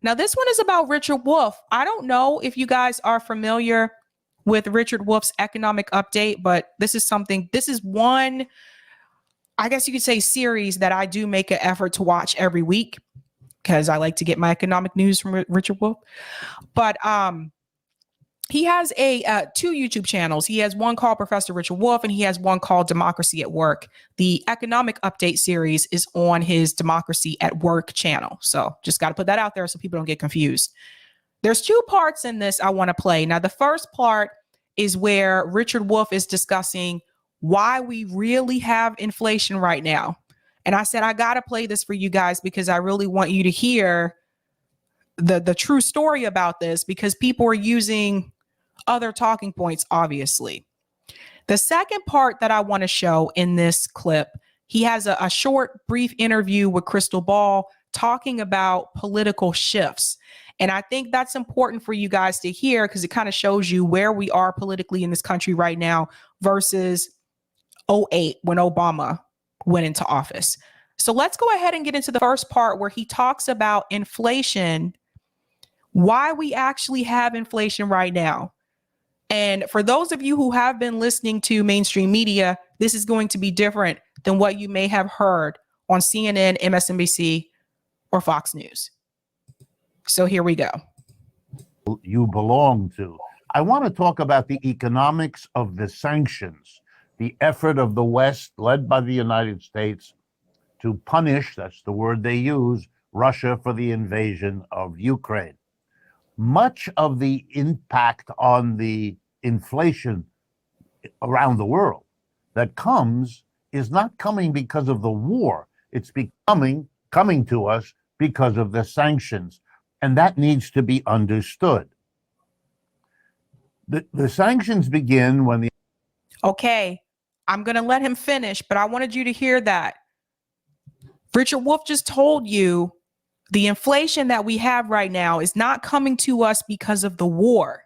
Now, this one is about Richard Wolff. I don't know if you guys are familiar with Richard Wolff's economic update, but this is one, I guess you could say, series that I do make an effort to watch every week because I like to get my economic news from Richard Wolff. But he has two YouTube channels. He has one called Professor Richard Wolff, and he has one called Democracy at Work. The economic update series is on his Democracy at Work channel. So just got to put that out there so people don't get confused. There's two parts in this I want to play. Now, the first part is where Richard Wolff is discussing why we really have inflation right now. And I said, I got to play this for you guys because I really want you to hear the true story about this, because people are using other talking points, obviously. The second part that I want to show in this clip, he has a short, brief interview with Krystal talking about political shifts. And I think that's important for you guys to hear because it kind of shows you where we are politically in this country right now versus 2008 when Obama went into office. So let's go ahead and get into the first part where he talks about inflation, why we actually have inflation right now. And for those of you who have been listening to mainstream media, this is going to be different than what you may have heard on CNN, MSNBC, or Fox News. So here we go. You belong to. I want to talk about the economics of the sanctions, the effort of the West, led by the United States, to punish, that's the word they use, Russia for the invasion of Ukraine. Much of the impact on the inflation around the world that comes is not coming because of the war. It's coming to us because of the sanctions. And that needs to be understood. The sanctions begin when the... Okay, I'm going to let him finish, but I wanted you to hear that. Richard Wolff just told you the inflation that we have right now is not coming to us because of the war.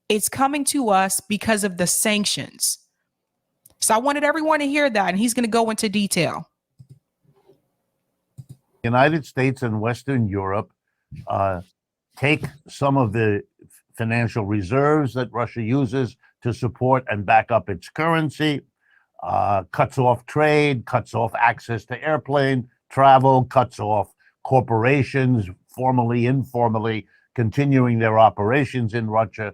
It's coming to us because of the sanctions. So I wanted everyone to hear that, and he's going to go into detail. The United States and Western Europe take some of the financial reserves that Russia uses to support and back up its currency, cuts off trade, cuts off access to airplane travel, cuts off corporations, formally, informally, continuing their operations in Russia.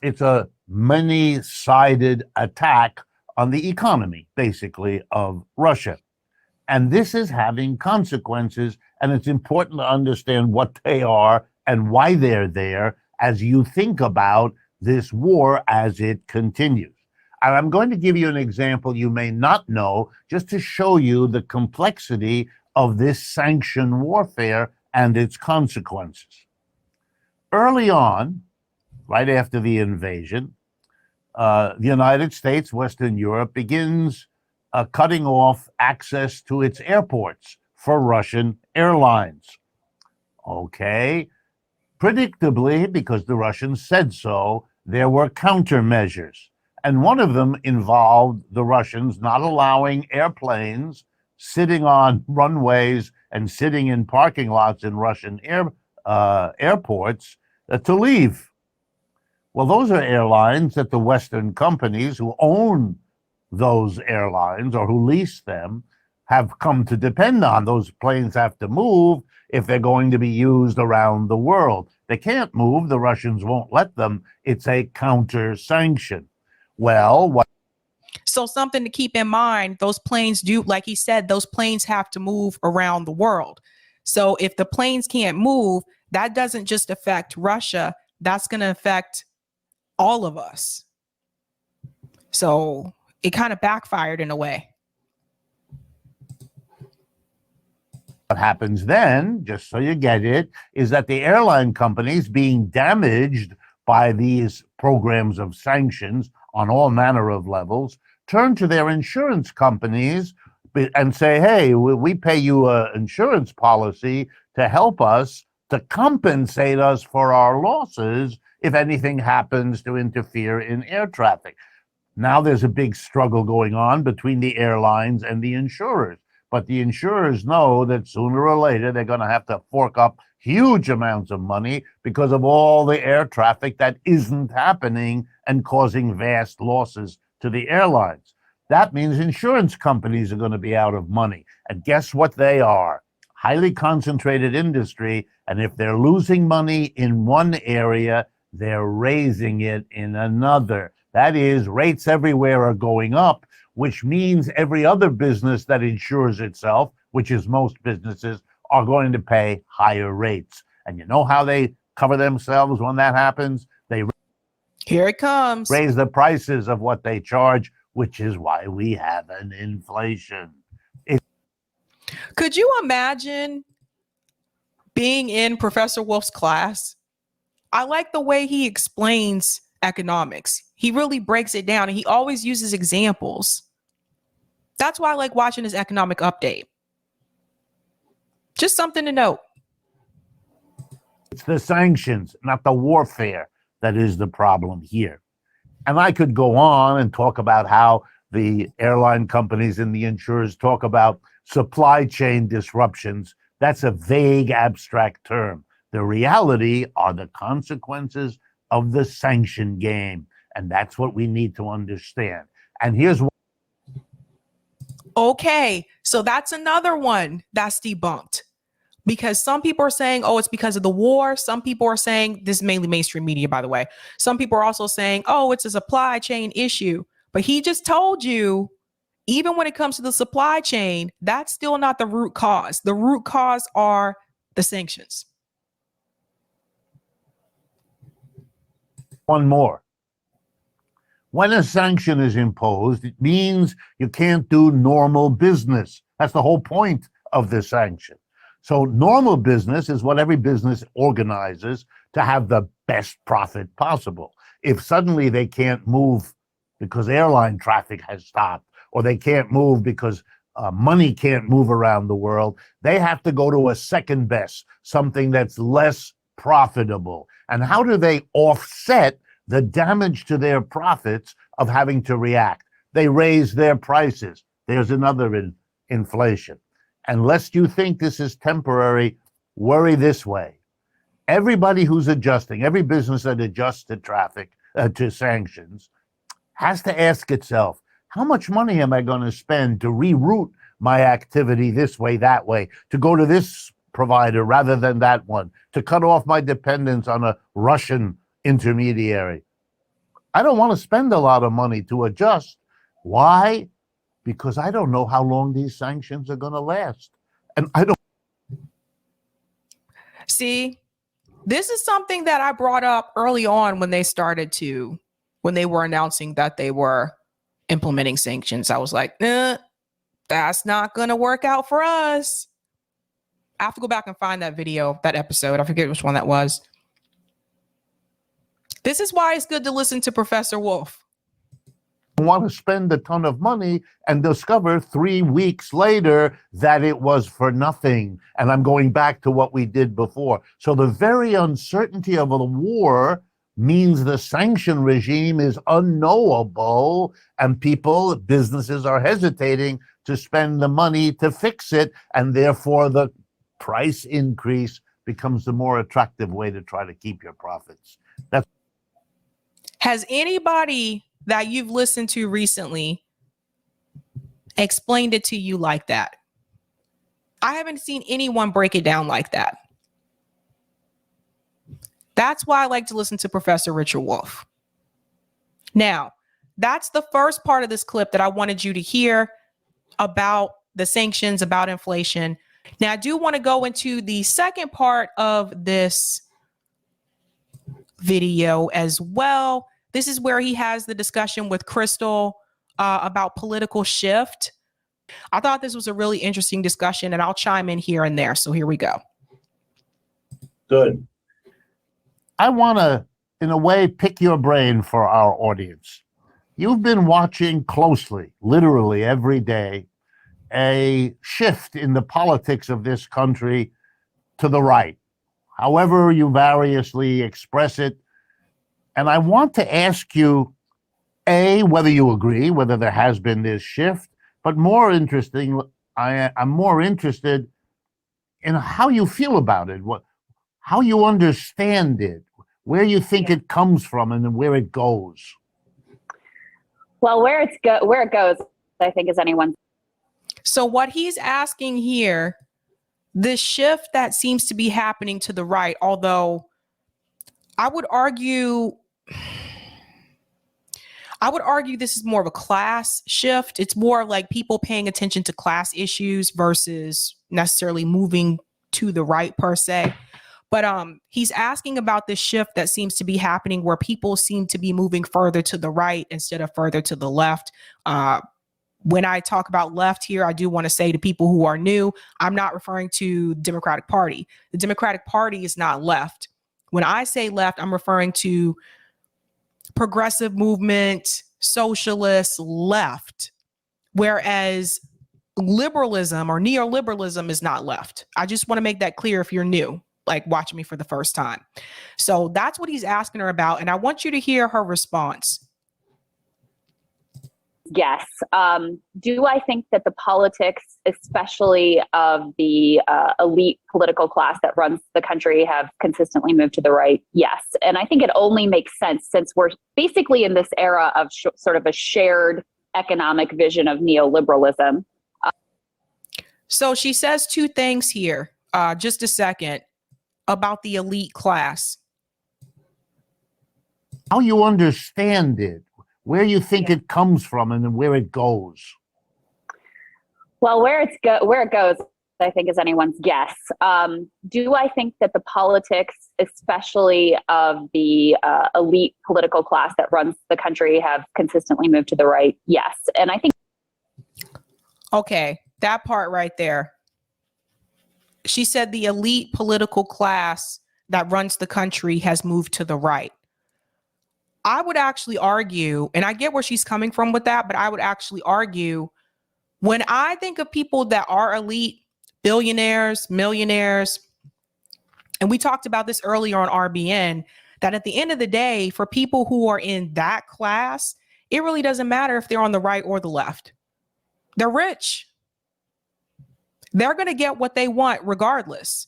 It's a many-sided attack on the economy, basically, of Russia. And this is having consequences, and it's important to understand what they are and why they're there as you think about this war as it continues. And I'm going to give you an example you may not know, just to show you the complexity of this sanction warfare and its consequences. Early on, right after the invasion, the United States, Western Europe begins cutting off access to its airports for Russian airlines. Okay. Predictably, because the Russians said so, there were countermeasures. And one of them involved the Russians not allowing airplanes sitting on runways and sitting in parking lots in Russian airports to leave. Well, those are airlines that the Western companies who own those airlines or who lease them have come to depend on. Those planes have to move if they're going to be used around the world. They can't move. The Russians won't let them. It's a counter sanction. Well, so something to keep in mind, those planes do, like he said, those planes have to move around the world. So if the planes can't move, that doesn't just affect Russia. That's going to affect all of us. So it kind of backfired in a way. What happens then, just so you get it, is that the airline companies, being damaged by these programs of sanctions on all manner of levels, turn to their insurance companies and say, hey, we pay you an insurance policy to help us, to compensate us for our losses if anything happens to interfere in air traffic. Now there's a big struggle going on between the airlines and the insurers, But the insurers know that sooner or later they're going to have to fork up huge amounts of money because of all the air traffic that isn't happening and causing vast losses to the airlines. That means insurance companies are going to be out of money. And guess what they are? Highly concentrated industry. And if they're losing money in one area, they're raising it in another. That is, rates everywhere are going up, which means every other business that insures itself, which is most businesses, are going to pay higher rates. And you know how they cover themselves when that happens? They Here it comes. raise the prices of what they charge, which is why we have an inflation. Could you imagine being in Professor Wolff's class? I like the way he explains economics. He really breaks it down and he always uses examples. That's why I like watching his economic update. Just something to note. It's the sanctions, not the warfare, that is the problem here. And I could go on and talk about how the airline companies and the insurers talk about supply chain disruptions. That's a vague, abstract term. The reality are the consequences of the sanction game. And that's what we need to understand. And here's what. Okay, so that's another one that's debunked. Because some people are saying, oh, it's because of the war. Some people are saying, this is mainly mainstream media, by the way. Some people are also saying, oh, it's a supply chain issue. But he just told you, even when it comes to the supply chain, that's still not the root cause. The root cause are the sanctions. One more. When a sanction is imposed, it means you can't do normal business. That's the whole point of the sanction. So normal business is what every business organizes to have the best profit possible. If suddenly they can't move because airline traffic has stopped, or they can't move because money can't move around the world, they have to go to a second best, something that's less profitable. And how do they offset the damage to their profits of having to react? They raise their prices. There's another inflation. And lest you think this is temporary, worry this way. Everybody who's adjusting, every business that adjusts to traffic, to sanctions, has to ask itself, how much money am I going to spend to reroute my activity this way, that way, to go to this provider rather than that one, to cut off my dependence on a Russian intermediary? I don't want to spend a lot of money to adjust. Why? Because I don't know how long these sanctions are going to last. And I don't. See, this is something that I brought up early on when they were announcing that they were implementing sanctions. I was like, that's not going to work out for us. I have to go back and find that video, that episode. I forget which one that was. This is why it's good to listen to Professor Wolff. Want to spend a ton of money and discover 3 weeks later that it was for nothing. And I'm going back to what we did before. So the very uncertainty of the war means the sanction regime is unknowable, and businesses are hesitating to spend the money to fix it. And therefore the price increase becomes the more attractive way to try to keep your profits. Has anybody that you've listened to recently explained it to you like that? I haven't seen anyone break it down like that. That's why I like to listen to Professor Richard Wolff. Now, that's the first part of this clip that I wanted you to hear about the sanctions, about inflation. Now, I do want to go into the second part of this video as well. This is where he has the discussion with Krystal about political shift. I thought this was a really interesting discussion, and I'll chime in here and there. So here we go. Good. I want to, in a way, pick your brain for our audience. You've been watching closely, literally every day, a shift in the politics of this country to the right, however you variously express it. And I want to ask you, A, whether you agree, whether there has been this shift, but more interesting, I'm more interested in how you feel about it, how you understand it, where you think it comes from, and where it goes. Well, where it goes, I think, is anyone's. So what he's asking here, the shift that seems to be happening to the right, although I would argue this is more of a class shift. It's more like people paying attention to class issues versus necessarily moving to the right per se. But he's asking about this shift that seems to be happening where people seem to be moving further to the right instead of further to the left. When I talk about left here, I do want to say to people who are new, I'm not referring to the Democratic Party. The Democratic Party is not left. When I say left, I'm referring to progressive movement, socialist left, whereas liberalism or neoliberalism is not left. I just want to make that clear if you're new, like watching me for the first time. So that's what he's asking her about. And I want you to hear her response. Yes. Do I think that the politics, especially of the elite political class that runs the country, have consistently moved to the right? Yes. And I think it only makes sense since we're basically in this era of sort of a shared economic vision of neoliberalism. So she says two things here, just a second, about the elite class. How you understand it, where you think it comes from, and where it goes. Well, where it goes, I think, is anyone's guess. Do I think that the politics, especially of the elite political class that runs the country, have consistently moved to the right? Yes. And I think. Okay, that part right there. She said the elite political class that runs the country has moved to the right. I would actually argue, and I get where she's coming from with that, but I would actually argue when I think of people that are elite, billionaires, millionaires, and we talked about this earlier on RBN, that at the end of the day, for people who are in that class, it really doesn't matter if they're on the right or the left. They're rich. They're going to get what they want regardless.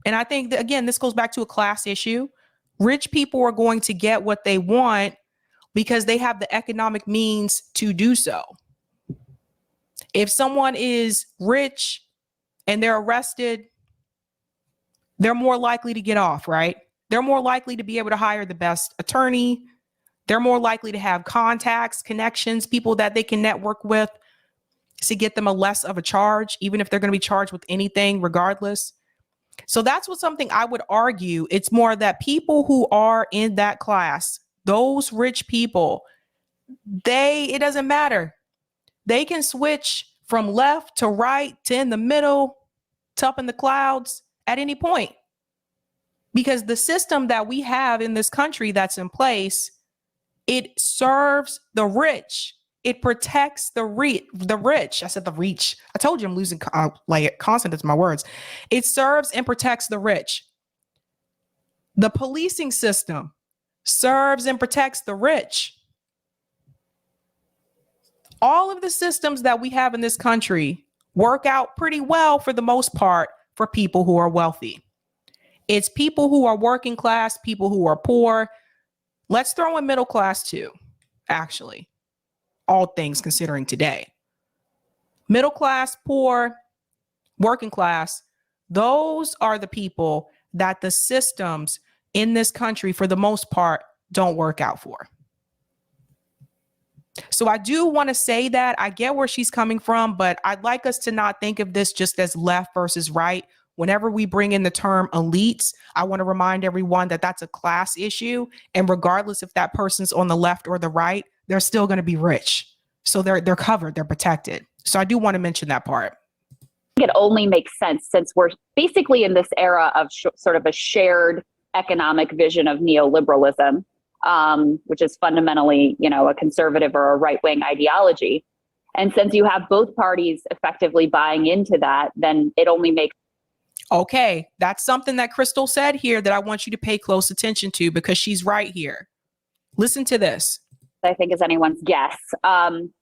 And I think that, again, this goes back to a class issue. Rich people are going to get what they want because they have the economic means to do so. If someone is rich and they're arrested, they're more likely to get off, right? They're more likely to be able to hire the best attorney. They're more likely to have contacts, connections, people that they can network with to get them a less of a charge, even if they're going to be charged with anything regardless. So that's what something I would argue. It's more that people who are in that class, those rich people, it doesn't matter. They can switch from left to right to in the middle to up in the clouds at any point. Because the system that we have in this country that's in place, it serves the rich. It protects the rich. I said the reach. I told you I'm losing consonants in my words. It serves and protects the rich. The policing system serves and protects the rich. All of the systems that we have in this country work out pretty well for the most part for people who are wealthy. It's people who are working class, people who are poor. Let's throw in middle class too, actually. All things considering today. Middle class, poor, working class, those are the people that the systems in this country, for the most part, don't work out for. So I do want to say that I get where she's coming from, but I'd like us to not think of this just as left versus right. Whenever we bring in the term elites, I want to remind everyone that that's a class issue. And regardless if that person's on the left or the right, they're still going to be rich. So they're covered, they're protected. So I do want to mention that part. It only makes sense since we're basically in this era of sort of a shared economic vision of neoliberalism, which is fundamentally, a conservative or a right-wing ideology. And since you have both parties effectively buying into that, then it only makes. Okay, that's something that Krystal said here that I want you to pay close attention to because she's right here. Listen to this. I think, is anyone's guess.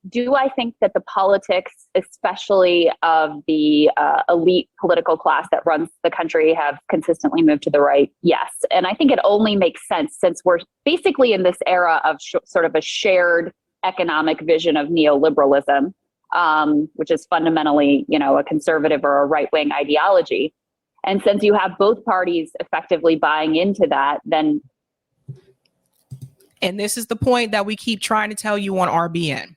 Do I think that the politics, especially of the elite political class that runs the country, have consistently moved to the right? Yes. And I think it only makes sense since we're basically in this era of sort of a shared economic vision of neoliberalism, which is fundamentally, a conservative or a right-wing ideology. And since you have both parties effectively buying into that, then... And this is the point that we keep trying to tell you on RBN.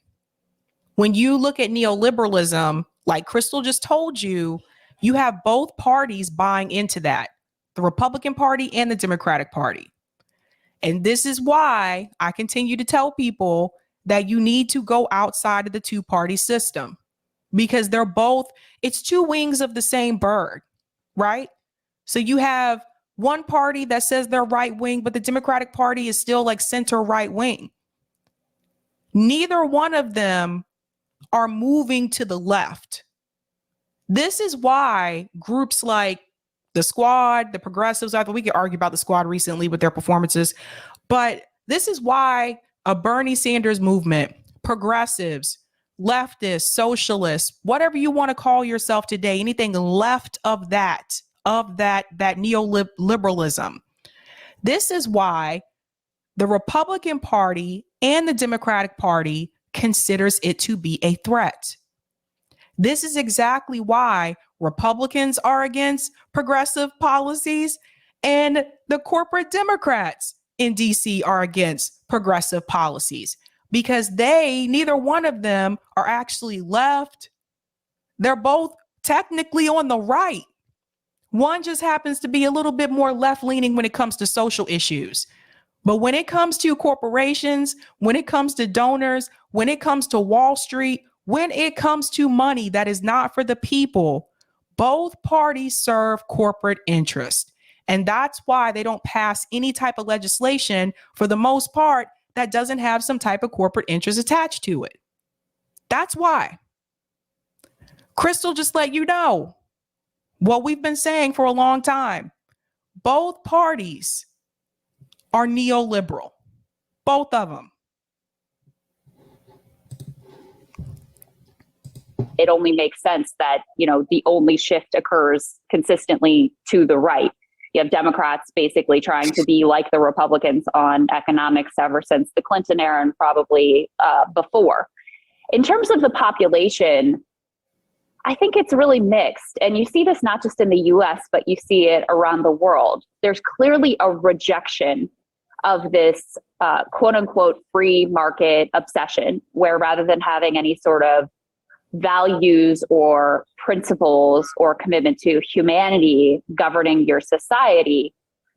When you look at neoliberalism, like Krystal just told you, you have both parties buying into that, the Republican Party and the Democratic Party. And this is why I continue to tell people that you need to go outside of the two-party system, because they're both, it's two wings of the same bird, right? So you have one party that says they're right wing, but the Democratic Party is still like center right wing. Neither one of them are moving to the left. This is why groups like the Squad, the Progressives, we could argue about the Squad recently with their performances, but this is why a Bernie Sanders movement, progressives, leftists, socialists, whatever you want to call yourself today, anything left of that neoliberalism. This is why the Republican Party and the Democratic Party considers it to be a threat. This is exactly why Republicans are against progressive policies and the corporate Democrats in DC are against progressive policies, because neither one of them are actually left. They're both technically on the right. One just happens to be a little bit more left-leaning when it comes to social issues. But when it comes to corporations, when it comes to donors, when it comes to Wall Street, when it comes to money that is not for the people, both parties serve corporate interest. And that's why they don't pass any type of legislation, for the most part, that doesn't have some type of corporate interest attached to it. That's why. Krystal just let you know what we've been saying for a long time. Both parties are neoliberal. Both of them. It only makes sense that, the only shift occurs consistently to the right. You have Democrats basically trying to be like the Republicans on economics ever since the Clinton era and probably before. In terms of the population, I think it's really mixed. And you see this not just in the US, but you see it around the world. There's clearly a rejection of this quote unquote free market obsession, where rather than having any sort of values or principles or commitment to humanity governing your society,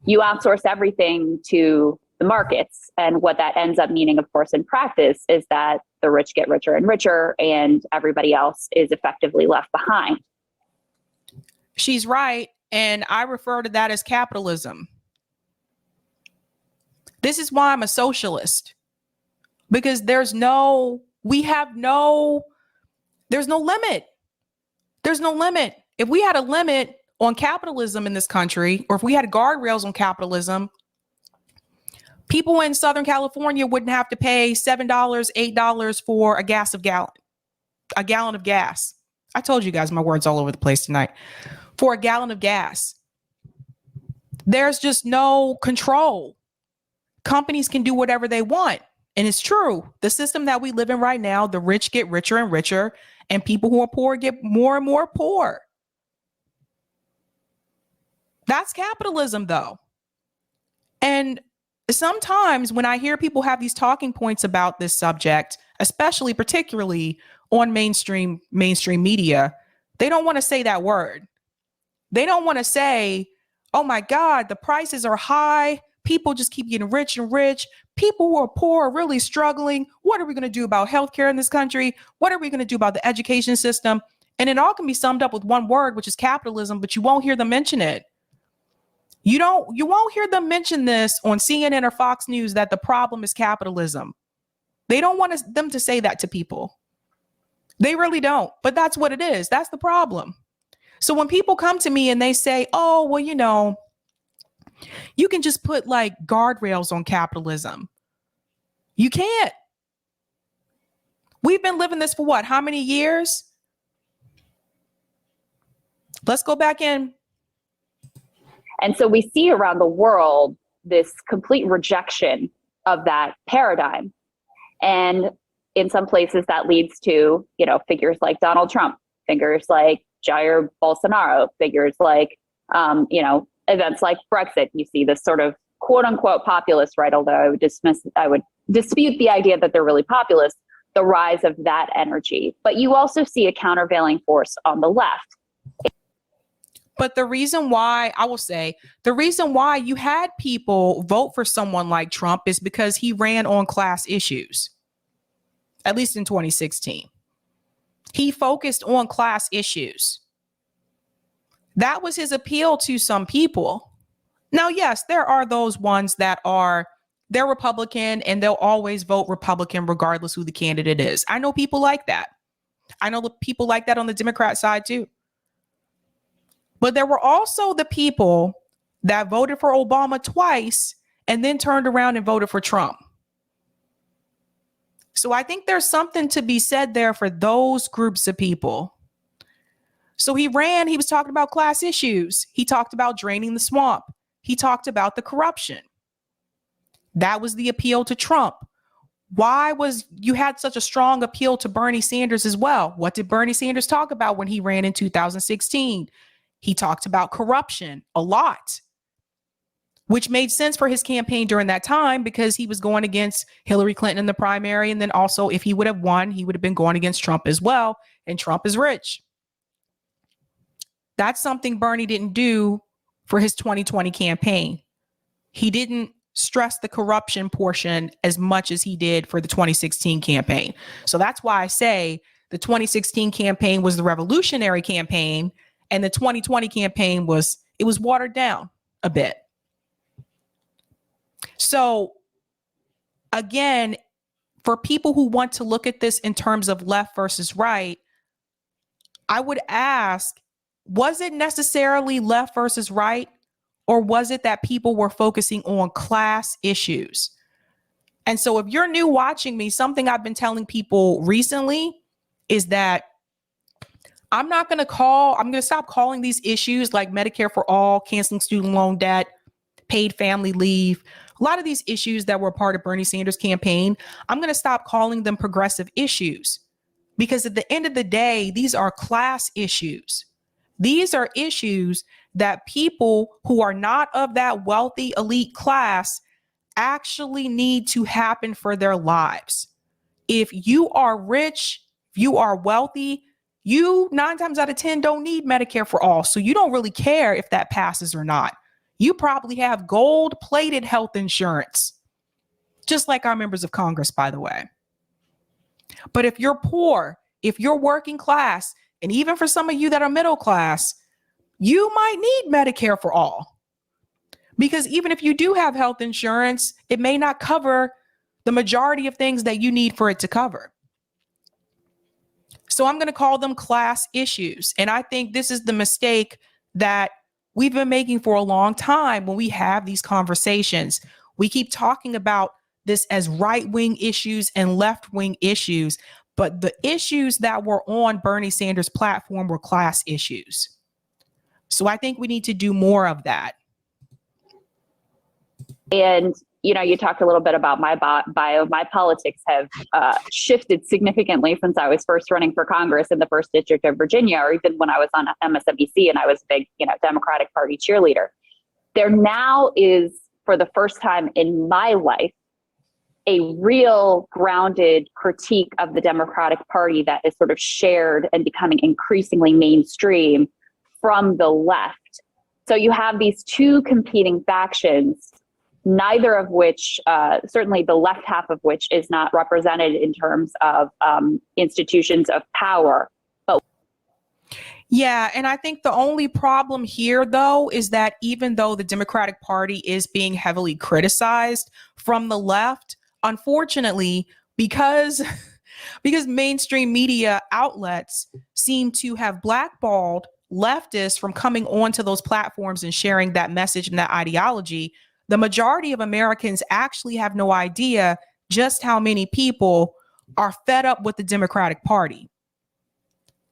you outsource everything to the markets. And what that ends up meaning, of course, in practice, is that the rich get richer and richer and everybody else is effectively left behind. She's right. And I refer to that as capitalism. This is why I'm a socialist, because there's no limit. There's no limit. If we had a limit on capitalism in this country, or if we had guardrails on capitalism, people in Southern California wouldn't have to pay $7, $8 for a gallon of gas. I told you guys my words all over the place tonight. For a gallon of gas. There's just no control. Companies can do whatever they want. And it's true. The system that we live in right now, the rich get richer and richer, and people who are poor get more and more poor. That's capitalism, though. And sometimes when I hear people have these talking points about this subject, particularly on mainstream media, they don't want to say that word. They don't want to say, oh my God, the prices are high. People just keep getting rich and rich. People who are poor are really struggling. What are we going to do about healthcare in this country? What are we going to do about the education system? And it all can be summed up with one word, which is capitalism, but you won't hear them mention it. You won't hear them mention this on CNN or Fox News, that the problem is capitalism. They don't want them to say that to people. They really don't. But that's what it is. That's the problem. So when people come to me and they say, oh, well, you can just put like guardrails on capitalism. You can't. We've been living this for what? How many years? Let's go back in. And so we see around the world this complete rejection of that paradigm. And in some places that leads to, figures like Donald Trump, figures like Jair Bolsonaro, figures like, events like Brexit. You see this sort of quote unquote populist, right? Although I would dispute the idea that they're really populist, the rise of that energy. But you also see a countervailing force on the left. But the reason why you had people vote for someone like Trump is because he ran on class issues, at least in 2016. He focused on class issues. That was his appeal to some people. Now, yes, there are those ones that they're Republican and they'll always vote Republican regardless who the candidate is. I know people like that. I know people like that on the Democrat side too. But there were also the people that voted for Obama twice and then turned around and voted for Trump. So I think there's something to be said there for those groups of people. So he was talking about class issues. He talked about draining the swamp. He talked about the corruption. That was the appeal to Trump. Why was you had such a strong appeal to Bernie Sanders as well? What did Bernie Sanders talk about when he ran in 2016? He talked about corruption a lot, which made sense for his campaign during that time because he was going against Hillary Clinton in the primary. And then also, if he would have won, he would have been going against Trump as well. And Trump is rich. That's something Bernie didn't do for his 2020 campaign. He didn't stress the corruption portion as much as he did for the 2016 campaign. So that's why I say the 2016 campaign was the revolutionary campaign and the 2020 campaign was watered down a bit. So again, for people who want to look at this in terms of left versus right, I would ask, was it necessarily left versus right? Or was it that people were focusing on class issues? And so if you're new watching me, something I've been telling people recently is that I'm going to stop calling these issues like Medicare for all, canceling student loan debt, paid family leave, a lot of these issues that were part of Bernie Sanders' campaign. I'm going to stop calling them progressive issues because at the end of the day, these are class issues. These are issues that people who are not of that wealthy elite class actually need to happen for their lives. If you are rich, if you are wealthy, you 9 times out of 10 don't need Medicare for all. So you don't really care if that passes or not. You probably have gold-plated health insurance, just like our members of Congress, by the way. But if you're poor, if you're working class, and even for some of you that are middle class, you might need Medicare for all. Because even if you do have health insurance, it may not cover the majority of things that you need for it to cover. So I'm going to call them class issues. And I think this is the mistake that we've been making for a long time when we have these conversations. We keep talking about this as right-wing issues and left-wing issues, but the issues that were on Bernie Sanders' platform were class issues. So I think we need to do more of that. And, you talked a little bit about my bio. My politics have shifted significantly since I was first running for Congress in the 1st District of Virginia, or even when I was on MSNBC and I was a big, Democratic Party cheerleader. There now is, for the first time in my life, a real grounded critique of the Democratic Party that is sort of shared and becoming increasingly mainstream from the left. So you have these two competing factions, neither of which, certainly the left half of which, is not represented in terms of institutions of power. But yeah, and I think the only problem here, though, is that even though the Democratic Party is being heavily criticized from the left, unfortunately, because mainstream media outlets seem to have blackballed leftists from coming onto those platforms and sharing that message and that ideology, the majority of Americans actually have no idea just how many people are fed up with the Democratic Party.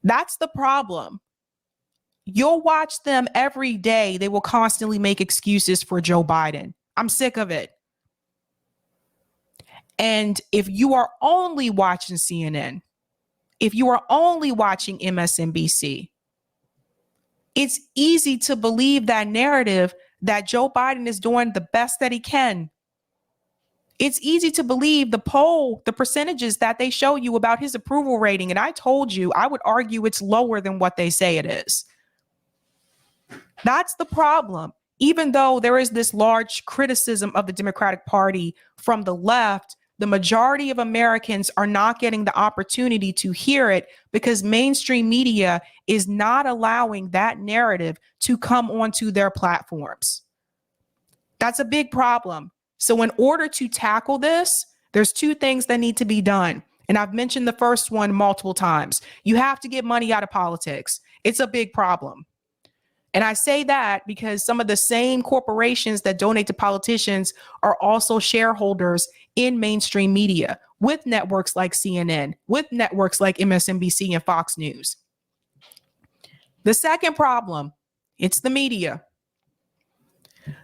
That's the problem. You'll watch them every day. They will constantly make excuses for Joe Biden. I'm sick of it. And if you are only watching CNN, if you are only watching MSNBC, it's easy to believe that narrative that Joe Biden is doing the best that he can. It's easy to believe the percentages that they show you about his approval rating. And I told you, I would argue it's lower than what they say it is. That's the problem. Even though there is this large criticism of the Democratic Party from the left, the majority of Americans are not getting the opportunity to hear it because mainstream media is not allowing that narrative to come onto their platforms. That's a big problem. So in order to tackle this, there's two things that need to be done. And I've mentioned the first one multiple times. You have to get money out of politics. It's a big problem. And I say that because some of the same corporations that donate to politicians are also shareholders in mainstream media with networks like CNN, with networks like MSNBC and Fox News. The second problem, it's the media.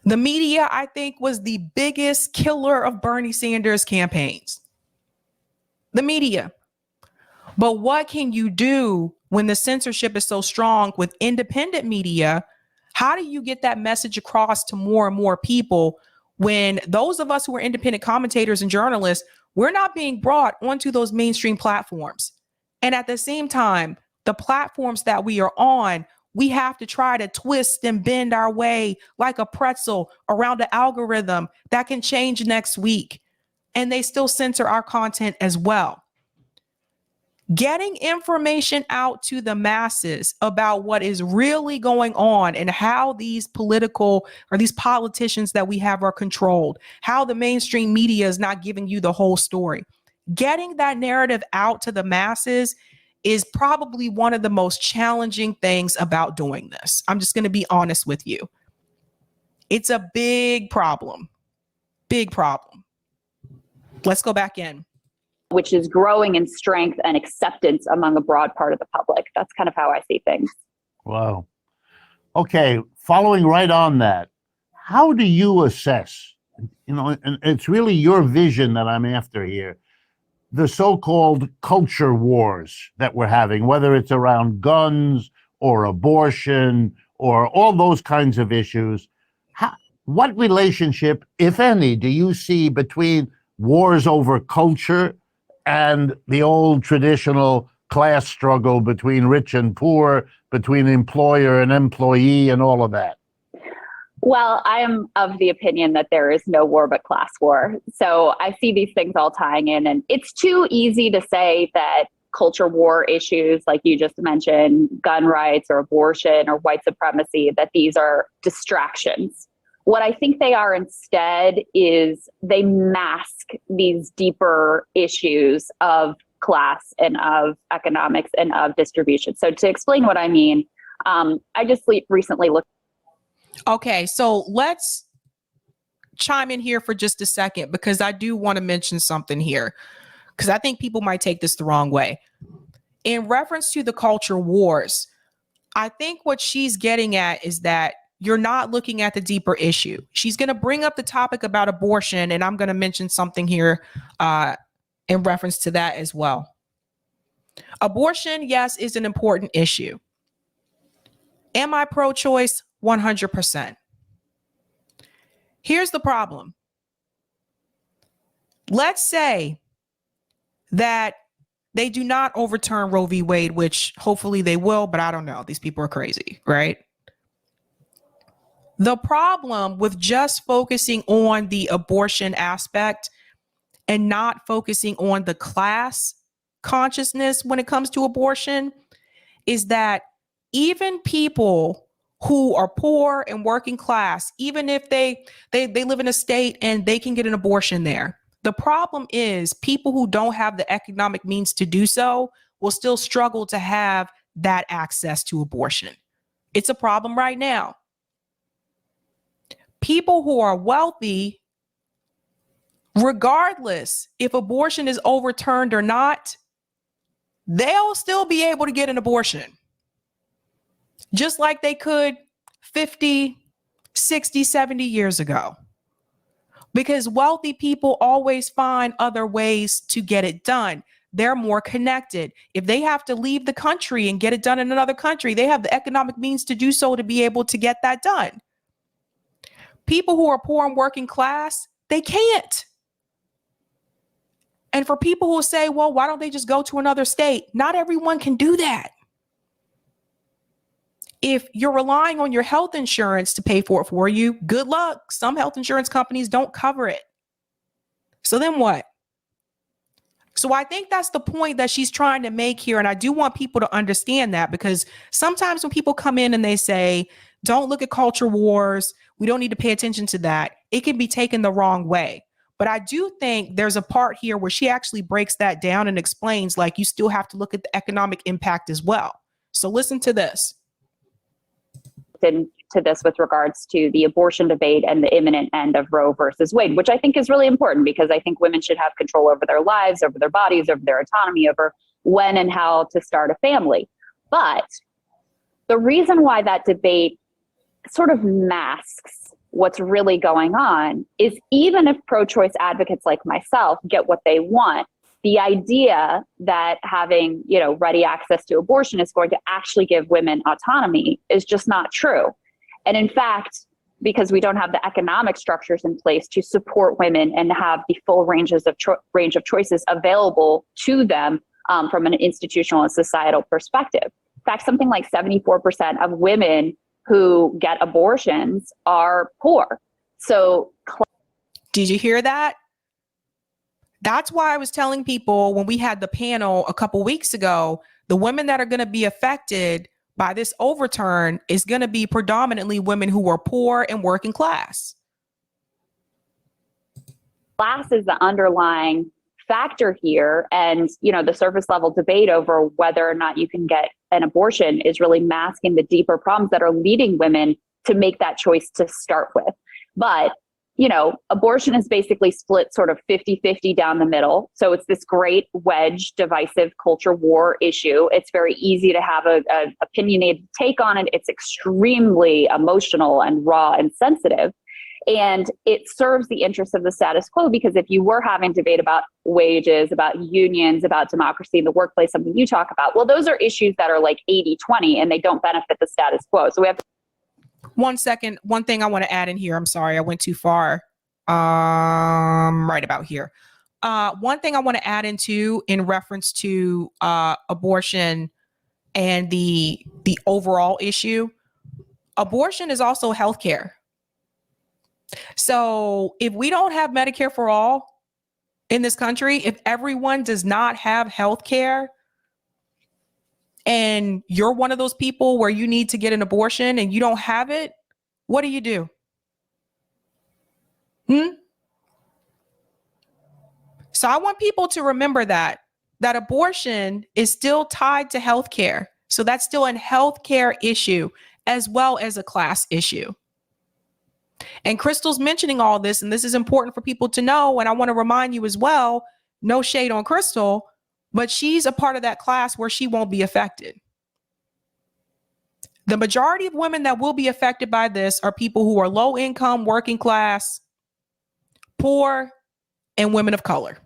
The media, I think, was the biggest killer of Bernie Sanders' campaigns. The media. But what can you do when the censorship is so strong with independent media? How do you get that message across to more and more people when those of us who are independent commentators and journalists, we're not being brought onto those mainstream platforms? And at the same time, the platforms that we are on, we have to try to twist and bend our way like a pretzel around an algorithm that can change next week. And they still censor our content as well. Getting information out to the masses about what is really going on and how these politicians that we have are controlled, how the mainstream media is not giving you the whole story. Getting that narrative out to the masses is probably one of the most challenging things about doing this. I'm just going to be honest with you. It's a big problem. Big problem. Let's go back in. Which is growing in strength and acceptance among a broad part of the public. That's kind of how I see things. Wow. Okay, following right on that, how do you assess, and it's really your vision that I'm after here, the so-called culture wars that we're having, whether it's around guns or abortion or all those kinds of issues. What relationship, if any, do you see between wars over culture and the old traditional class struggle between rich and poor, between employer and employee and all of that? Well, I am of the opinion that there is no war but class war. So I see these things all tying in, and it's too easy to say that culture war issues, like you just mentioned, gun rights or abortion or white supremacy, that these are distractions. What I think they are instead is they mask these deeper issues of class and of economics and of distribution. So to explain what I mean, I just recently looked. Okay, so let's chime in here for just a second, because I do want to mention something here, because I think people might take this the wrong way. In reference to the culture wars, I think what she's getting at is that you're not looking at the deeper issue. She's going to bring up the topic about abortion, and I'm going to mention something here in reference to that as well. Abortion, yes, is an important issue. Am I pro-choice? 100%. Here's the problem. Let's say that they do not overturn Roe v. Wade, which hopefully they will, but I don't know. These people are crazy, right? The problem with just focusing on the abortion aspect and not focusing on the class consciousness when it comes to abortion is that even people who are poor and working class, even if they live in a state and they can get an abortion there, the problem is people who don't have the economic means to do so will still struggle to have that access to abortion. It's a problem right now. People who are wealthy Regardless if abortion is overturned or not, they'll still be able to get an abortion. Just like they could 50, 60, 70 years ago. Because wealthy people always find other ways to get it done. They're more connected. If they have to leave the country and get it done in another country, they have the economic means to do so, to be able to get that done. People who are poor and working class, they can't. And for people who say, well, why don't they just go to another state? Not everyone can do that. If you're relying on your health insurance to pay for it for you, good luck. Some health insurance companies don't cover it. So then what? So I think that's the point that she's trying to make here. And I do want people to understand that, because sometimes when people come in and they say, don't look at culture wars, we don't need to pay attention to that, it can be taken the wrong way. But I do think there's a part here where she actually breaks that down and explains, like, you still have to look at the economic impact as well. So listen to this. To this with regards to the abortion debate and the imminent end of Roe versus Wade, which I think is really important, because I think women should have control over their lives, over their bodies, over their autonomy, over when and how to start a family. But the reason why that debate sort of masks what's really going on is, even if pro-choice advocates like myself get what they want, the idea that having, ready access to abortion is going to actually give women autonomy is just not true. And in fact, because we don't have the economic structures in place to support women and have the full range of choices available to them from an institutional and societal perspective. In fact, something like 74% of women who get abortions are poor. So, did you hear that? That's why I was telling people when we had the panel a couple weeks ago, the women that are going to be affected by this overturn is going to be predominantly women who are poor and working class. Class is the underlying factor here. And, the surface level debate over whether or not you can get an abortion is really masking the deeper problems that are leading women to make that choice to start with. But abortion is basically split sort of 50-50 down the middle. So it's this great wedge, divisive culture war issue. It's very easy to have an opinionated take on it. It's extremely emotional and raw and sensitive. And it serves the interests of the status quo, because if you were having debate about wages, about unions, about democracy in the workplace, something you talk about, well, those are issues that are like 80-20 and they don't benefit the status quo. So we have 1 second. One thing I want to add in here. I'm sorry, I went too far. Right about here. One thing I want to add into in reference to abortion and the overall issue. Abortion is also healthcare. So if we don't have Medicare for all in this country, if everyone does not have healthcare, and you're one of those people where you need to get an abortion and you don't have it, what do? So I want people to remember that abortion is still tied to healthcare. So that's still a healthcare issue as well as a class issue. And Krystal's mentioning all this, and this is important for people to know. And I want to remind you as well, no shade on Krystal, but she's a part of that class where she won't be affected. The majority of women that will be affected by this are people who are low income, working class, poor, and women of color.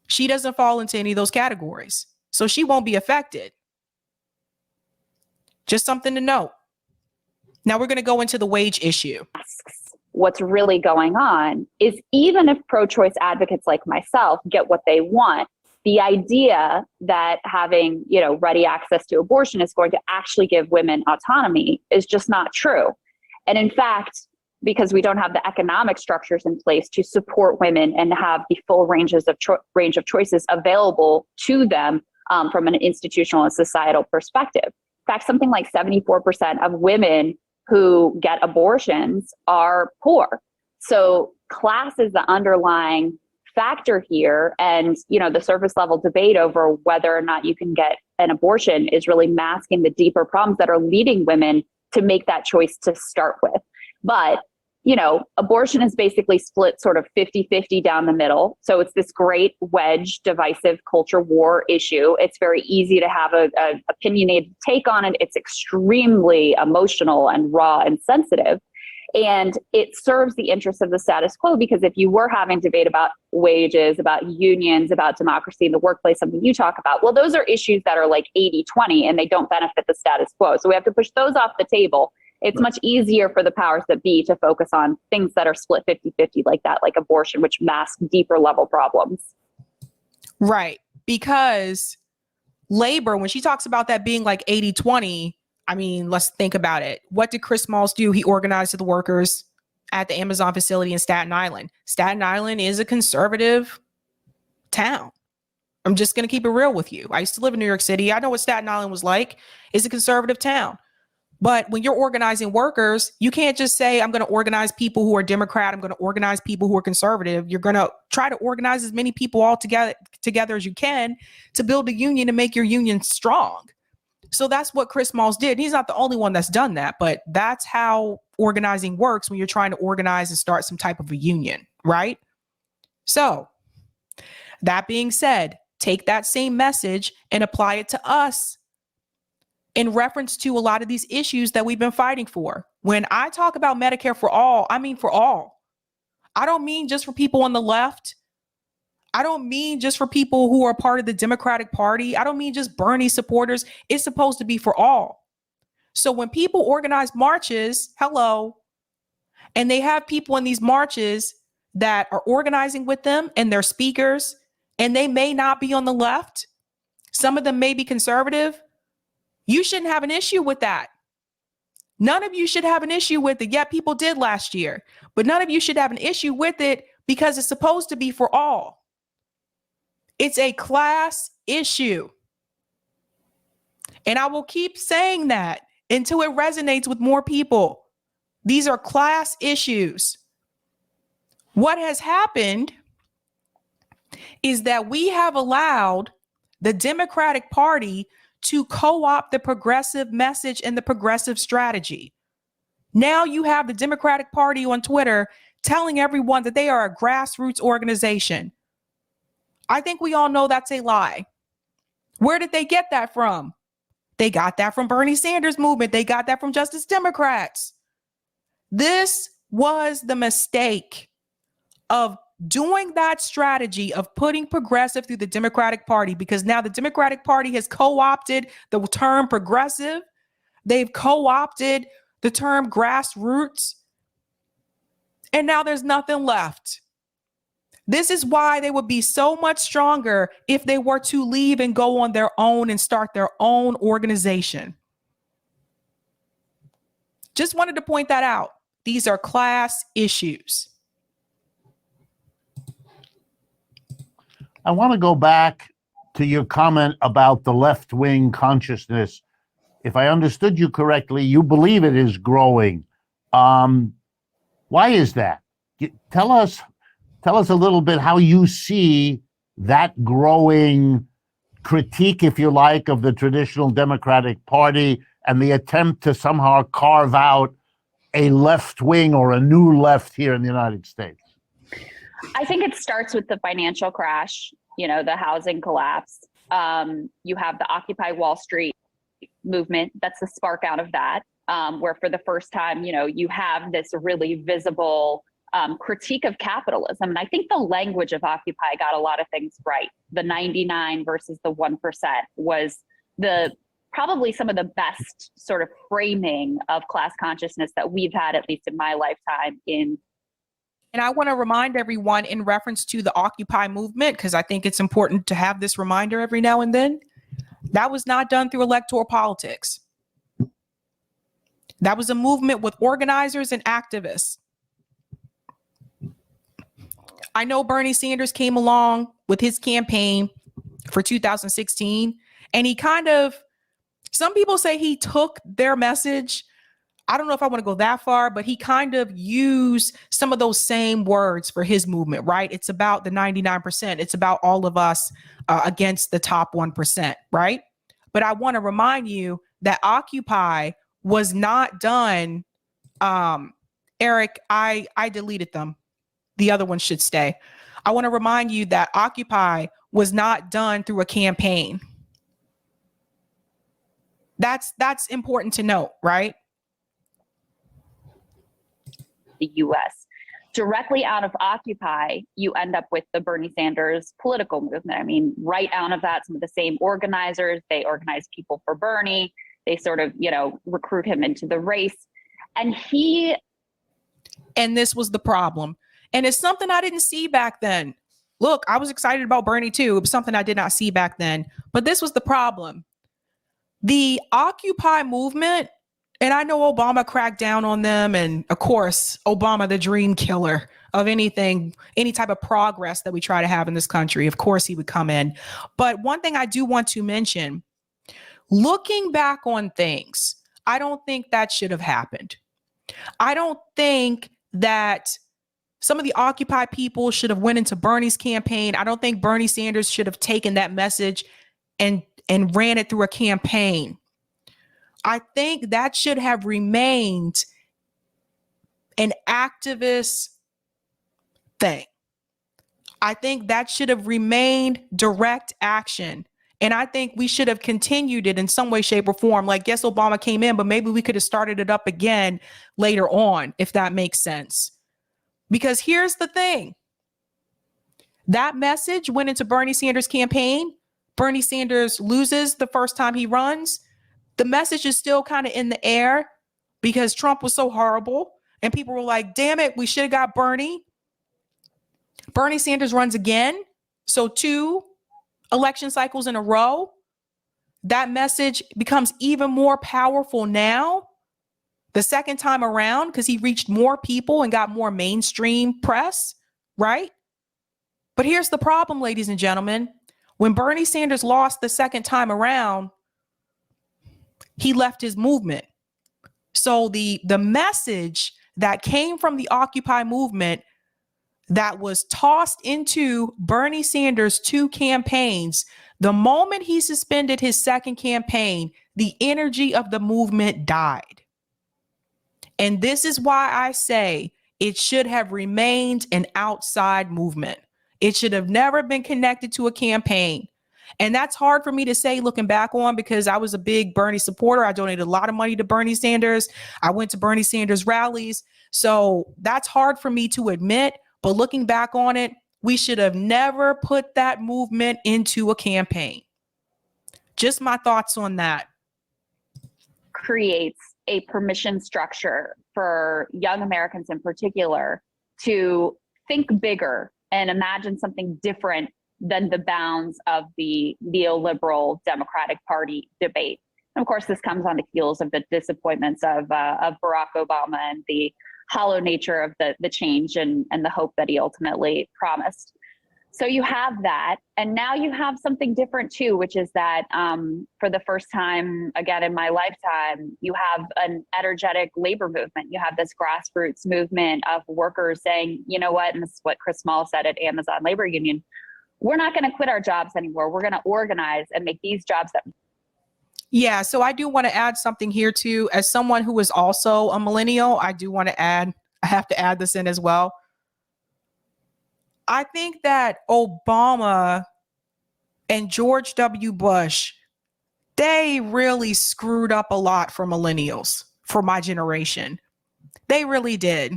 She doesn't fall into any of those categories, so she won't be affected. Just something to note. Now we're going to go into the wage issue. What's really going on is, even if pro-choice advocates like myself get what they want, the idea that having, ready access to abortion is going to actually give women autonomy is just not true. And in fact, because we don't have the economic structures in place to support women and have the full range of choices available to them from an institutional and societal perspective. In fact, something like 74% of women who get abortions are poor. So class is the underlying factor here. And, the surface level debate over whether or not you can get an abortion is really masking the deeper problems that are leading women to make that choice to start with. But, abortion is basically split sort of 50-50 down the middle. So it's this great wedge, divisive culture war issue. It's very easy to have a opinionated take on it. It's extremely emotional and raw and sensitive. And it serves the interests of the status quo, because if you were having debate about wages, about unions, about democracy in the workplace, something you talk about, well, those are issues that are like 80-20 and they don't benefit the status quo. So we have to push those off the table. It's much easier for the powers that be to focus on things that are split 50-50 like that, like abortion, which mask deeper level problems. Right. Because labor, when she talks about that being like 80-20, I mean, let's think about it. What did Chris Smalls do? He organized the workers at the Amazon facility in Staten Island. Staten Island is a conservative town. I'm just going to keep it real with you. I used to live in New York City. I know what Staten Island was like. It's a conservative town. But when you're organizing workers, you can't just say, I'm going to organize people who are Democrat. I'm going to organize people who are conservative. You're going to try to organize as many people all together as you can to build a union and make your union strong. So that's what Chris Smalls did. He's not the only one that's done that, but that's how organizing works when you're trying to organize and start some type of a union, right? So that being said, take that same message and apply it to us in reference to a lot of these issues that we've been fighting for. When I talk about Medicare for all, I mean for all. I don't mean just for people on the left. I don't mean just for people who are part of the Democratic Party. I don't mean just Bernie supporters. It's supposed to be for all. So when people organize marches, and they have people in these marches that are organizing with them and they're speakers, and they may not be on the left, some of them may be conservative, you shouldn't have an issue with that. None of you should have an issue with it. Yeah, people did last year, but none of you should have an issue with it because it's supposed to be for all. It's a class issue. And I will keep saying that until it resonates with more people. These are class issues. What has happened is that we have allowed the Democratic Party to co-opt the progressive message and the progressive strategy. Now you have the Democratic Party on Twitter telling everyone that they are a grassroots organization. I think we all know that's a lie. Where did they get that from? They got that from Bernie Sanders' movement. They got that from Justice Democrats. This was the mistake of doing that strategy of putting progressive through the Democratic Party, because now the Democratic Party has co-opted the term progressive. They've co-opted the term grassroots. And now there's nothing left. This is why they would be so much stronger if they were to leave and go on their own and start their own organization. Just wanted to point that out. These are class issues. I want to go back to your comment about the left-wing consciousness. If I understood you correctly, you believe it is growing. Why is that? Tell us a little bit how you see that growing critique, if you like, of the traditional Democratic Party and the attempt to somehow carve out a left wing or a new left here in the United States. I think it starts with the financial crash, the housing collapse. You have the Occupy Wall Street movement. That's the spark out of that, where for the first time, you have this really visible critique of capitalism. And I think the language of Occupy got a lot of things right. The 99 versus the 1% was probably some of the best sort of framing of class consciousness that we've had, at least in my lifetime. And I want to remind everyone in reference to the Occupy movement, because I think it's important to have this reminder every now and then, that was not done through electoral politics. That was a movement with organizers and activists. I know Bernie Sanders came along with his campaign for 2016, and he some people say he took their message. I don't know if I want to go that far, but he kind of used some of those same words for his movement, right? It's about the 99%. It's about all of us against the top 1%, right? But I want to remind you that Occupy was not done. Eric, I deleted them. The other one should stay. I want to remind you that Occupy was not done through a campaign. That's important to note, right? The US. Directly out of Occupy, you end up with the Bernie Sanders political movement. I mean, right out of that, some of the same organizers, they organize people for Bernie. They sort of, recruit him into the race. And this was the problem. And it's something I didn't see back then. Look, I was excited about Bernie too. It was something I did not see back then. But this was the problem. The Occupy movement, and I know Obama cracked down on them. And of course, Obama, the dream killer of anything, any type of progress that we try to have in this country. Of course, he would come in. But one thing I do want to mention, looking back on things, I don't think that should have happened. I don't think that some of the Occupy people should have went into Bernie's campaign. I don't think Bernie Sanders should have taken that message and ran it through a campaign. I think that should have remained an activist thing. I think that should have remained direct action. And I think we should have continued it in some way, shape, or form. Like, yes, Obama came in, but maybe we could have started it up again later on, if that makes sense. Because here's the thing. That message went into Bernie Sanders' campaign. Bernie Sanders loses the first time he runs. The message is still kind of in the air because Trump was so horrible. And people were like, damn it, we should have got Bernie. Bernie Sanders runs again. So 2 election cycles in a row. That message becomes even more powerful now, the second time around, because he reached more people and got more mainstream press, right? But here's the problem, ladies and gentlemen. When Bernie Sanders lost the second time around, he left his movement. So the message that came from the Occupy movement that was tossed into Bernie Sanders' 2 campaigns, the moment he suspended his second campaign, the energy of the movement died. And this is why I say it should have remained an outside movement. It should have never been connected to a campaign. And that's hard for me to say looking back on, because I was a big Bernie supporter. I donated a lot of money to Bernie Sanders. I went to Bernie Sanders rallies. So that's hard for me to admit. But looking back on it, we should have never put that movement into a campaign. Just my thoughts on that. Creates a permission structure for young Americans in particular to think bigger and imagine something different than the bounds of the neoliberal Democratic Party debate. And of course, this comes on the heels of the disappointments of Barack Obama and the hollow nature of the change and the hope that he ultimately promised. So you have that. And now you have something different too, which is that for the first time, again, in my lifetime, you have an energetic labor movement. You have this grassroots movement of workers saying, you know what, and this is what Chris Small said at Amazon Labor Union, we're not going to quit our jobs anymore. We're going to organize and make these jobs that. Yeah, so I do want to add something here too. As someone who is also a millennial, I have to add this in as well. I think that Obama and George W. Bush, they really screwed up a lot for millennials, for my generation. They really did.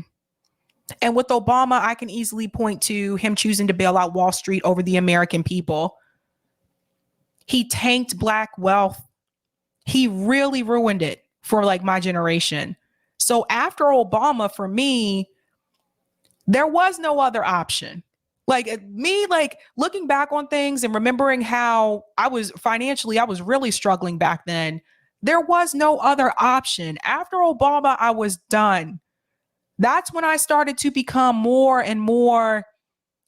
And with Obama, I can easily point to him choosing to bail out Wall Street over the American people. He tanked Black wealth. He really ruined it for like my generation. So after Obama, for me, there was no other option. Like me, like looking back on things and remembering how I was financially, I was really struggling back then. There was no other option. After Obama, I was done. That's when I started to become more and more,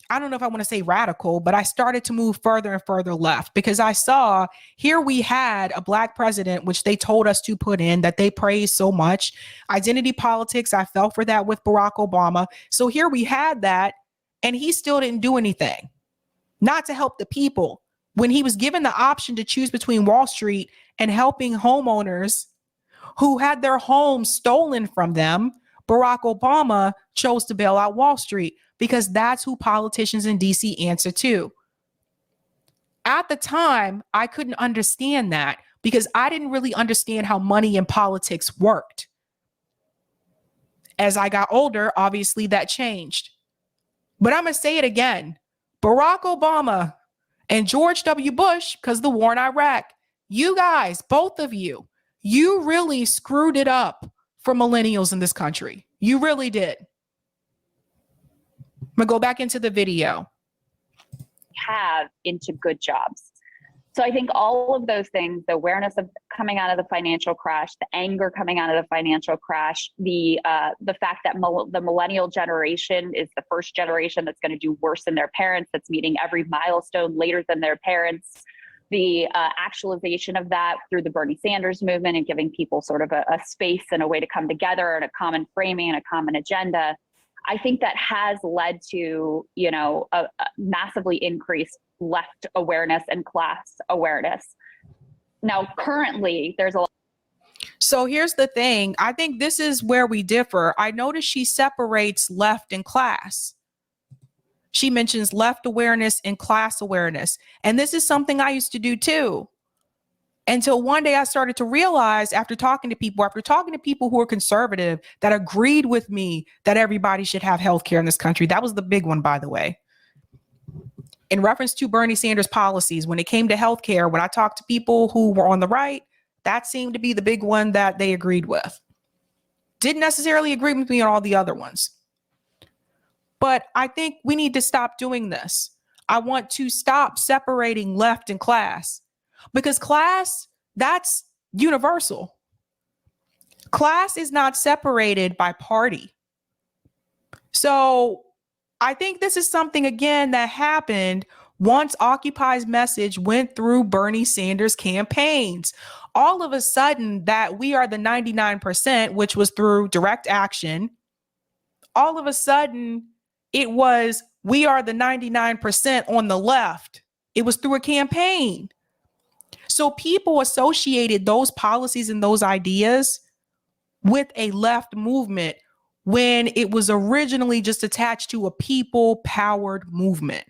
I don't know if I want to say radical, but I started to move further and further left because I saw here we had a Black president, which they told us to put in that they praised so much. Identity politics, I fell for that with Barack Obama. So here we had that. And he still didn't do anything, not to help the people. When he was given the option to choose between Wall Street and helping homeowners who had their homes stolen from them, Barack Obama chose to bail out Wall Street, because that's who politicians in DC answer to. At the time, I couldn't understand that because I didn't really understand how money and politics worked. As I got older, obviously that changed. But I'm going to say it again. Barack Obama and George W. Bush, because the war in Iraq, you guys, both of you really screwed it up for millennials in this country. You really did. I'm going to go back into the video. Have into good jobs. So I think all of those things, the awareness of coming out of the financial crash, the anger coming out of the financial crash, the fact that the millennial generation is the first generation that's going to do worse than their parents, that's meeting every milestone later than their parents, the actualization of that through the Bernie Sanders movement and giving people sort of a space and a way to come together and a common framing and a common agenda. I think that has led to, a massively increased left awareness and class awareness. Now, currently, there's a lot. So here's the thing. I think this is where we differ. I notice she separates left and class. She mentions left awareness and class awareness. And this is something I used to do too. Until one day I started to realize after talking to people who are conservative that agreed with me that everybody should have health care in this country. That was the big one, by the way. In reference to Bernie Sanders' policies, when it came to health care, when I talked to people who were on the right, that seemed to be the big one that they agreed with. Didn't necessarily agree with me on all the other ones. But I think we need to stop doing this. I want to stop separating left and class. Because class, that's universal. Class is not separated by party. So I think this is something, again, that happened once Occupy's message went through Bernie Sanders campaigns. All of a sudden, that we are the 99%, which was through direct action. All of a sudden, it was we are the 99% on the left. It was through a campaign. So people associated those policies and those ideas with a left movement when it was originally just attached to a people-powered movement.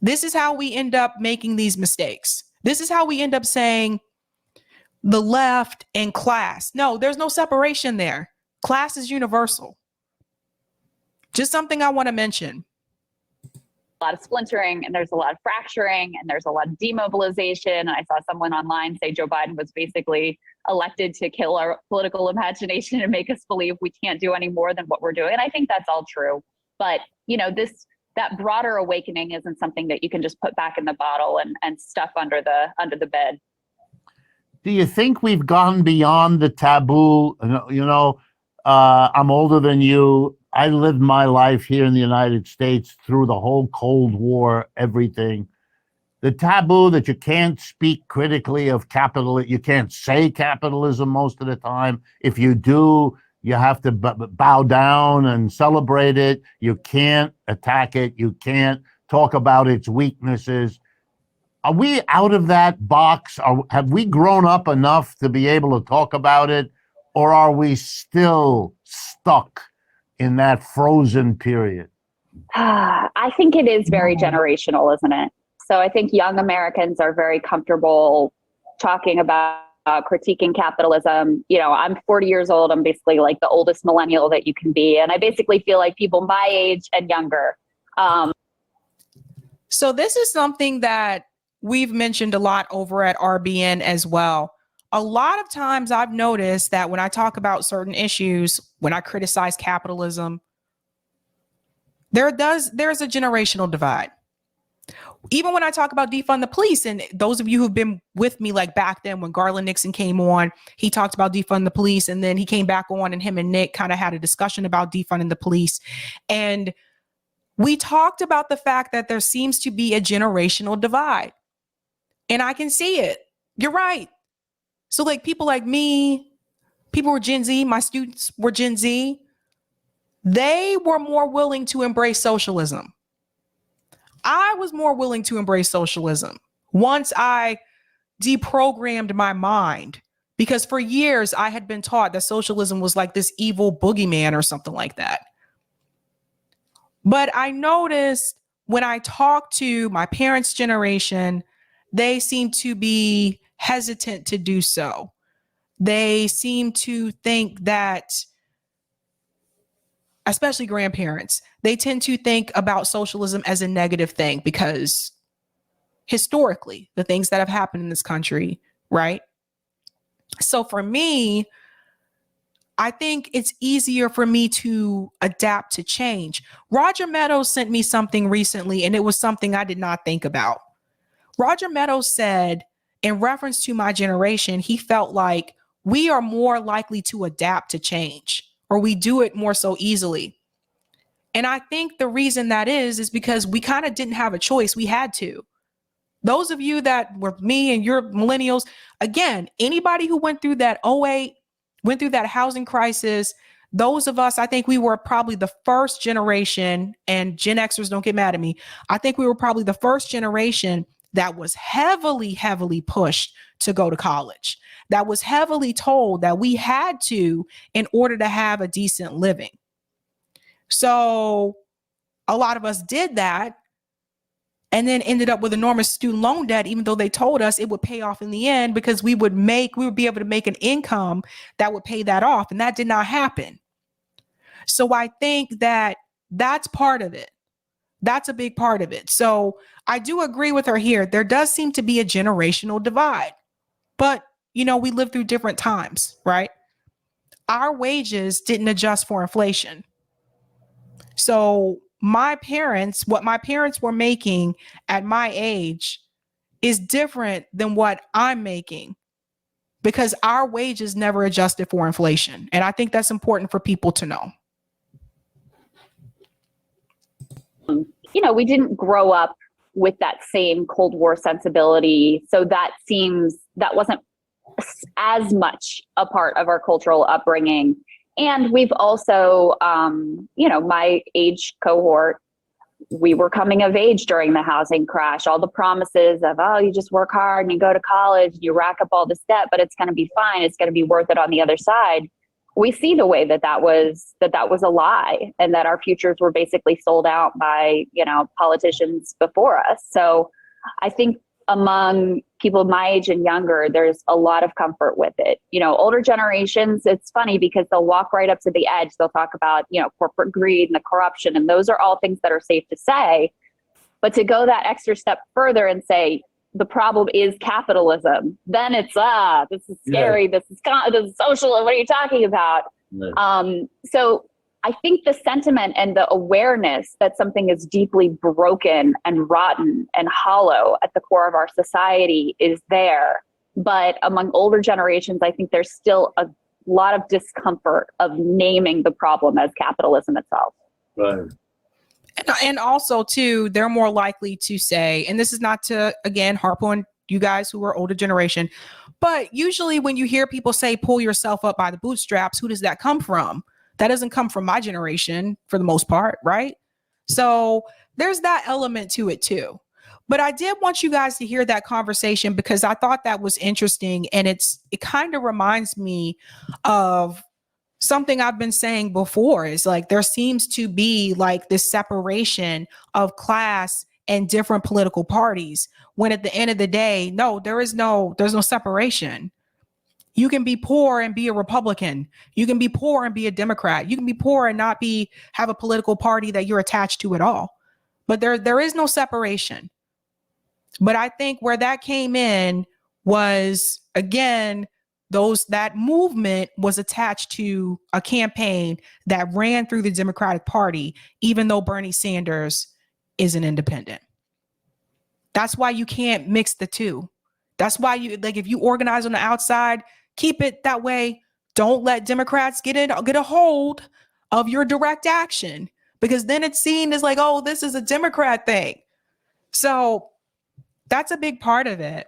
This is how we end up making these mistakes. This is how we end up saying the left and class. No, there's no separation there. Class is universal. Just something I want to mention. A lot of splintering and there's a lot of fracturing and there's a lot of demobilization. I saw someone online say Joe Biden was basically elected to kill our political imagination and make us believe we can't do any more than what we're doing. And I think that's all true. But, that broader awakening isn't something that you can just put back in the bottle and stuff under the bed. Do you think we've gone beyond the taboo? I'm older than you. I lived my life here in the United States through the whole Cold War, everything. The taboo that you can't speak critically of capitalism, you can't say capitalism most of the time. If you do, you have to bow down and celebrate it. You can't attack it. You can't talk about its weaknesses. Are we out of that box? Have we grown up enough to be able to talk about it? Or are we still stuck in that frozen period? I think it is very generational, isn't it? So I think young Americans are very comfortable talking about critiquing capitalism. I'm 40 years old. I'm basically like the oldest millennial that you can be. And I basically feel like people my age and younger. So this is something that we've mentioned a lot over at RBN as well. A lot of times I've noticed that when I talk about certain issues, when I criticize capitalism, there's a generational divide. Even when I talk about defund the police, and those of you who've been with me like back then when Garland Nixon came on, he talked about defund the police, and then he came back on and him and Nick kind of had a discussion about defunding the police. And we talked about the fact that there seems to be a generational divide. And I can see it. You're right. So like people like me, people were Gen Z, my students were Gen Z. They were more willing to embrace socialism. I was more willing to embrace socialism once I deprogrammed my mind because for years I had been taught that socialism was like this evil boogeyman or something like that. But I noticed when I talk to my parents' generation, they seem to be hesitant to do so. They seem to think that, especially grandparents, they tend to think about socialism as a negative thing because historically, the things that have happened in this country, right? So for me, I think it's easier for me to adapt to change. Roger Meadows sent me something recently, and it was something I did not think about. Roger Meadows said, in reference to my generation, he felt like we are more likely to adapt to change, or we do it more so easily. And I think the reason that is because we kind of didn't have a choice. We had to. Those of you that were me and you're millennials, again, anybody who went through that '08, went through that housing crisis, those of us, I think we were probably the first generation, and Gen Xers, don't get mad at me. I think we were probably the first generation that was heavily, heavily pushed to go to college, that was heavily told that we had to in order to have a decent living. So a lot of us did that and then ended up with enormous student loan debt, even though they told us it would pay off in the end because we would be able to make an income that would pay that off. And that did not happen. So I think that that's part of it. That's a big part of it. So I do agree with her here. There does seem to be a generational divide, but we live through different times, right? Our wages didn't adjust for inflation. So what my parents were making at my age is different than what I'm making because our wages never adjusted for inflation. And I think that's important for people to know. We didn't grow up with that same Cold War sensibility. So that wasn't as much a part of our cultural upbringing. And we've also, my age cohort, we were coming of age during the housing crash. All the promises of, you just work hard and you go to college, you rack up all this debt, but it's going to be fine. It's going to be worth it on the other side. We see the way that was a lie, and that our futures were basically sold out by, politicians before us. So I think among people my age and younger, there's a lot of comfort with it. Older generations, it's funny because they'll walk right up to the edge. They'll talk about, corporate greed and the corruption, and those are all things that are safe to say. But to go that extra step further and say, the problem is capitalism, then it's, this is scary. Yeah. This is social. What are you talking about? Yeah. So I think the sentiment and the awareness that something is deeply broken and rotten and hollow at the core of our society is there. But among older generations, I think there's still a lot of discomfort of naming the problem as capitalism itself. Right. And also, too, they're more likely to say, and this is not to, again, harp on you guys who are older generation, but usually when you hear people say, pull yourself up by the bootstraps, who does that come from? That doesn't come from my generation for the most part, right? So there's that element to it, too. But I did want you guys to hear that conversation because I thought that was interesting. And it kind of reminds me of something I've been saying before, is like there seems to be like this separation of class and different political parties, when at the end of the day, no, there's no separation. You can be poor and be a Republican. You can be poor and be a Democrat. You can be poor and not have a political party that you're attached to at all. But there is no separation. But I think where that came in was, again, that movement was attached to a campaign that ran through the Democratic Party, even though Bernie Sanders is an independent. That's why you can't mix the two. That's why if you organize on the outside, keep it that way. Don't let Democrats get a hold of your direct action, because then it's seen as like, oh, this is a Democrat thing. So that's a big part of it.